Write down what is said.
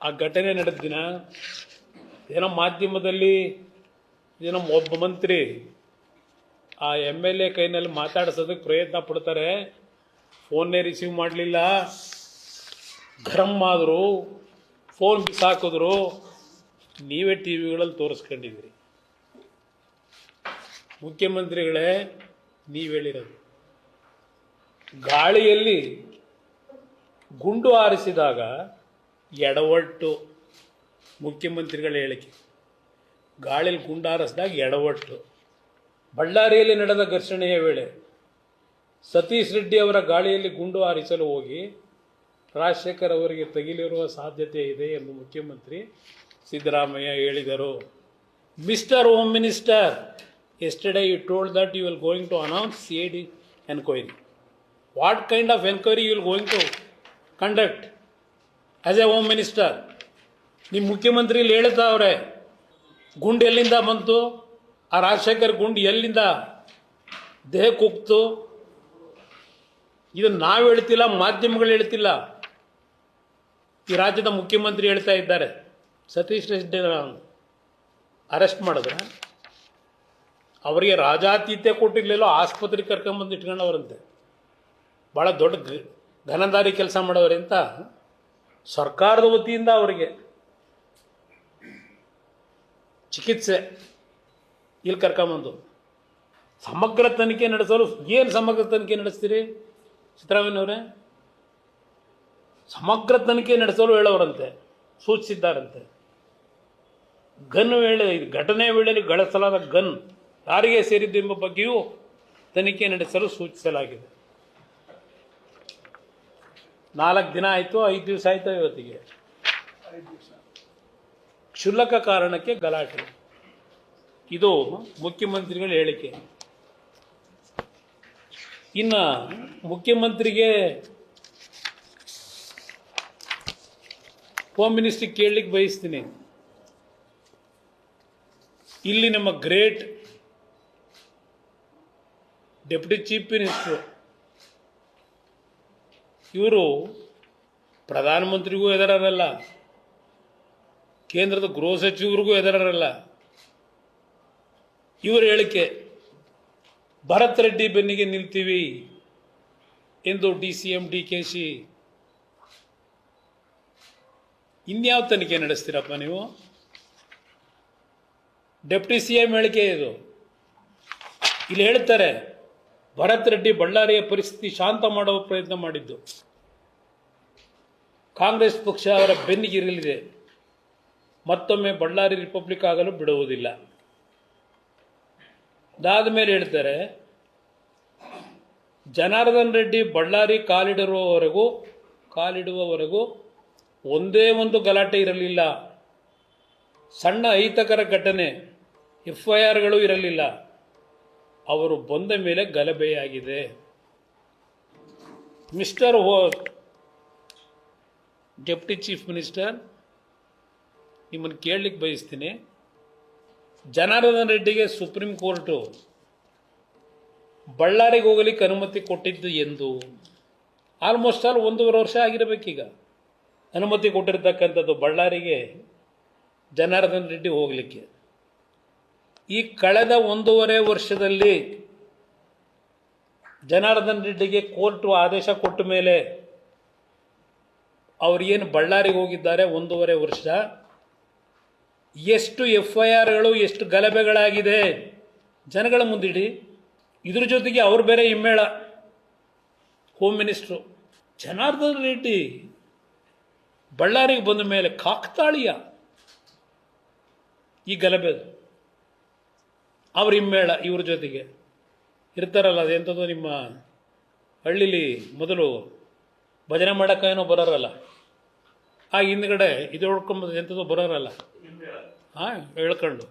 ಆ ಘಟನೆ ನಡೆದ ದಿನ ಏನೋ ಮಾಧ್ಯಮದಲ್ಲಿ ಏನೋ ಒಬ್ಬ ಮಂತ್ರಿ ಆ MLA ಕೈನಲ್ಲಿ ಮಾತಾಡಿಸೋದಕ್ಕೆ ಪ್ರಯತ್ನ ಪಡ್ತಾರೆ. ಫೋನ್ನೇ ರಿಸೀವ್ ಮಾಡಲಿಲ್ಲ, ಗರಂ ಆದರು, ಫೋನ್ ಬಿಸಾಕಿದ್ರು. ನೀವೇ ಟಿವಿಗಳಲ್ಲಿ ತೋರಿಸ್ಕೊಂಡಿದ್ದೀರಿ. ಮುಖ್ಯಮಂತ್ರಿಗಳೇ, ನೀವು ಹೇಳಿರೋದು ಗಾಳಿಯಲ್ಲಿ ಗುಂಡು ಹಾರಿಸಿದಾಗ ಎಡವಟ್ಟು. ಮುಖ್ಯಮಂತ್ರಿಗಳ ಹೇಳಿಕೆ, ಗಾಳಿಯಲ್ಲಿ ಗುಂಡು ಹಾರಿಸಿದಾಗ ಎಡವಟ್ಟು. ಬಳ್ಳಾರಿಯಲ್ಲಿ ನಡೆದ ಘರ್ಷಣೆಯ ವೇಳೆ ಸತೀಶ್ ರೆಡ್ಡಿ ಅವರ ಗಾಳಿಯಲ್ಲಿ ಗುಂಡು ಹಾರಿಸಲು ಹೋಗಿ ರಾಜಶೇಖರ್ ಅವರಿಗೆ ತಗುಲಿರುವ ಸಾಧ್ಯತೆ ಇದೆ ಎಂದು ಮುಖ್ಯಮಂತ್ರಿ ಸಿದ್ದರಾಮಯ್ಯ ಹೇಳಿದರು. Mister home minister, yesterday you told that you will going to announce CID enquiry. What kind of enquiry you will going to conduct as a home minister? ನಿಮ್ಮ ಮುಖ್ಯಮಂತ್ರಿ ಹೇಳ್ತಾವ್ರೆ ಗುಂಡು ಎಲ್ಲಿಂದ ಬಂತು, ಆ ರಾಜಶೇಖರ್ ಗುಂಡು ಎಲ್ಲಿಂದ ದೇಹಕ್ಕೆ ಹೋಗ್ತು. ಇದನ್ನು ನಾವು ಹೇಳ್ತಿಲ್ಲ, ಮಾಧ್ಯಮಗಳು ಹೇಳ್ತಿಲ್ಲ, ಈ ರಾಜ್ಯದ ಮುಖ್ಯಮಂತ್ರಿ ಹೇಳ್ತಾ ಇದ್ದಾರೆ. ಸತೀಶ್ ರೆಡ್ಡಿ ಅರೆಸ್ಟ್ ಮಾಡಿದ್ರೆ ಅವರಿಗೆ ರಾಜಾತೀತ್ಯ ಕೊಟ್ಟಿರಲಿಲ್ಲ, ಆಸ್ಪತ್ರೆಗೆ ಕರ್ಕೊಂಬಂದು ಇಟ್ಕೊಂಡವ್ರಂತೆ. ಭಾಳ ದೊಡ್ಡ ಘನದಾರಿ ಕೆಲಸ ಮಾಡೋವ್ರೆ ಅಂತ ಸರ್ಕಾರದ ವತಿಯಿಂದ ಅವರಿಗೆ ಚಿಕಿತ್ಸೆ ಇಲ್ಲಿ ಕರ್ಕೊಂಬಂದು ಸಮಗ್ರ ತನಿಖೆ ನಡೆಸಲು. ಏನು ಸಮಗ್ರ ತನಿಖೆ ನಡೆಸ್ತೀರಿ ಸಿದ್ದರಾಮಯ್ಯನವರೇ? ಸಮಗ್ರ ತನಿಖೆ ನಡೆಸಲು ಹೇಳೋರಂತೆ, ಸೂಚಿಸಿದ್ದಾರಂತೆ. ಗನ್ ವೇಳೆ, ಘಟನೆ ವೇಳೆಯಲ್ಲಿ ಗಳಿಸಲಾದ ಗನ್ ಯಾರಿಗೆ ಸೇರಿದ್ದು ಎಂಬ ಬಗ್ಗೆಯೂ ತನಿಖೆ ನಡೆಸಲು ಸೂಚಿಸಲಾಗಿದೆ. 4 ದಿನ ಆಯಿತು, 5 ದಿವಸ ಆಯಿತು ಇವತ್ತಿಗೆ. ಕ್ಷುಲ್ಲಕ ಕಾರಣಕ್ಕೆ ಗಲಾಟೆ. ಇದು ಮುಖ್ಯಮಂತ್ರಿಗಳ ಹೇಳಿಕೆ. ಇನ್ನು ಮುಖ್ಯಮಂತ್ರಿಗೆ ಹೋಮ್ ಮಿನಿಸ್ಟ್ರಿಗೆ ಕೇಳಲಿಕ್ಕೆ ಬಯಸ್ತೀನಿ. ಇಲ್ಲಿ ನಮ್ಮ ಗ್ರೇಟ್ ಡೆಪ್ಯೂಟಿ ಚೀಫ್ ಮಿನಿಸ್ಟರ್ ಇವರು ಪ್ರಧಾನಮಂತ್ರಿಗೂ ಎದುರಲ್ಲ, ಕೇಂದ್ರದ ಗೃಹ ಸಚಿವರಿಗೂ ಎದುರಲ್ಲ. ಇವರ ಹೇಳಿಕೆ, ಭರತ್ ರೆಡ್ಡಿ ಬೆನ್ನಿಗೆ ನಿಲ್ತೀವಿ ಎಂದು DCM DKC. ಇನ್ಯಾವ ತನಿಖೆ ನಡೆಸ್ತೀರಪ್ಪ ನೀವು? ಡೆಪ್ಯೂಟಿ CM ಹೇಳಿಕೆ ಇದು. ಇಲ್ಲಿ ಹೇಳ್ತಾರೆ, ಭರತ್ ರೆಡ್ಡಿ ಬಳ್ಳಾರಿಯ ಪರಿಸ್ಥಿತಿ ಶಾಂತ ಮಾಡುವ ಪ್ರಯತ್ನ ಮಾಡಿದ್ದು, ಕಾಂಗ್ರೆಸ್ ಪಕ್ಷ ಅವರ ಬೆನ್ನಿಗಿರಲಿದೆ, ಮತ್ತೊಮ್ಮೆ ಬಳ್ಳಾರಿ ರಿಪಬ್ಲಿಕ್ ಆಗಲು ಬಿಡುವುದಿಲ್ಲ. ಅದಾದ ಮೇಲೆ ಹೇಳ್ತಾರೆ, ಜನಾರ್ದನ್ ರೆಡ್ಡಿ ಬಳ್ಳಾರಿ ಕಾಲಿಡುವವರೆಗೂ ಒಂದೇ ಒಂದು ಗಲಾಟೆ ಇರಲಿಲ್ಲ, ಸಣ್ಣ ಅಹಿತಕರ ಘಟನೆ FIRಗಳು ಇರಲಿಲ್ಲ, ಅವರು ಬಂದ ಮೇಲೆ ಗಲಭೆಯಾಗಿದೆ. ಮಿಸ್ಟರ್ ಡೆಪ್ಯೂಟಿ ಚೀಫ್ ಮಿನಿಸ್ಟರ್, ನಿಮ್ಮನ್ನು ಕೇಳಲಿಕ್ಕೆ ಬಯಸ್ತೀನಿ. ಜನಾರ್ದನ್ ರೆಡ್ಡಿಗೆ ಸುಪ್ರೀಂ ಕೋರ್ಟು ಬಳ್ಳಾರಿಗೆ ಹೋಗಲಿಕ್ಕೆ ಅನುಮತಿ ಕೊಟ್ಟಿದ್ದು ಎಂದು? ಆಲ್ಮೋಸ್ಟ್ ಆಲ್ 1.5 ವರ್ಷ ಆಗಿರಬೇಕೀಗ ಅನುಮತಿ ಕೊಟ್ಟಿರ್ತಕ್ಕಂಥದ್ದು ಬಳ್ಳಾರಿಗೆ ಜನಾರ್ದನ್ ರೆಡ್ಡಿ ಹೋಗಲಿಕ್ಕೆ. ಈ ಕಳೆದ 1.5 ವರ್ಷದಲ್ಲಿ ಜನಾರ್ದನ್ ರೆಡ್ಡಿಗೆ ಕೋರ್ಟು ಆದೇಶ ಕೊಟ್ಟ ಮೇಲೆ ಅವರು ಏನು ಬಳ್ಳಾರಿಗೆ ಹೋಗಿದ್ದಾರೆ 1.5 ವರ್ಷ, ಎಷ್ಟು FIRಗಳು, ಎಷ್ಟು ಗಲಭೆಗಳಾಗಿದೆ ಜನಗಳ ಮುಂದಿಡಿ. ಇದ್ರ ಜೊತೆಗೆ ಅವ್ರು ಬೇರೆ ಹಿಮ್ಮೇಳ, ಹೋಮ್ ಮಿನಿಸ್ಟ್ರು. ಜನಾರ್ದನ್ ರೆಡ್ಡಿ ಬಳ್ಳಾರಿಗೆ ಬಂದ ಮೇಲೆ ಕಾಕ್ತಾಳೀಯ ಈ ಗಲಭೆ. ಅವ್ರ ಹಿಮ್ಮೇಳ ಇವ್ರ ಜೊತೆಗೆ ಇರ್ತಾರಲ್ಲ, ಅದೆಂಥದ್ದು ನಿಮ್ಮ ಹಳ್ಳಿಲಿ ಮೊದಲು ಭಜನೆ ಮಾಡೋಕ್ಕೇನೋ ಬರೋರಲ್ಲ, ಆ ಹಿಂದ್ಗಡೆ ಇದು ಹೇಳ್ಕೊಂಬ ಎಂಥದ್ದು ಬರೋರಲ್ಲ, ಹೇಳ್ಕೊಂಡು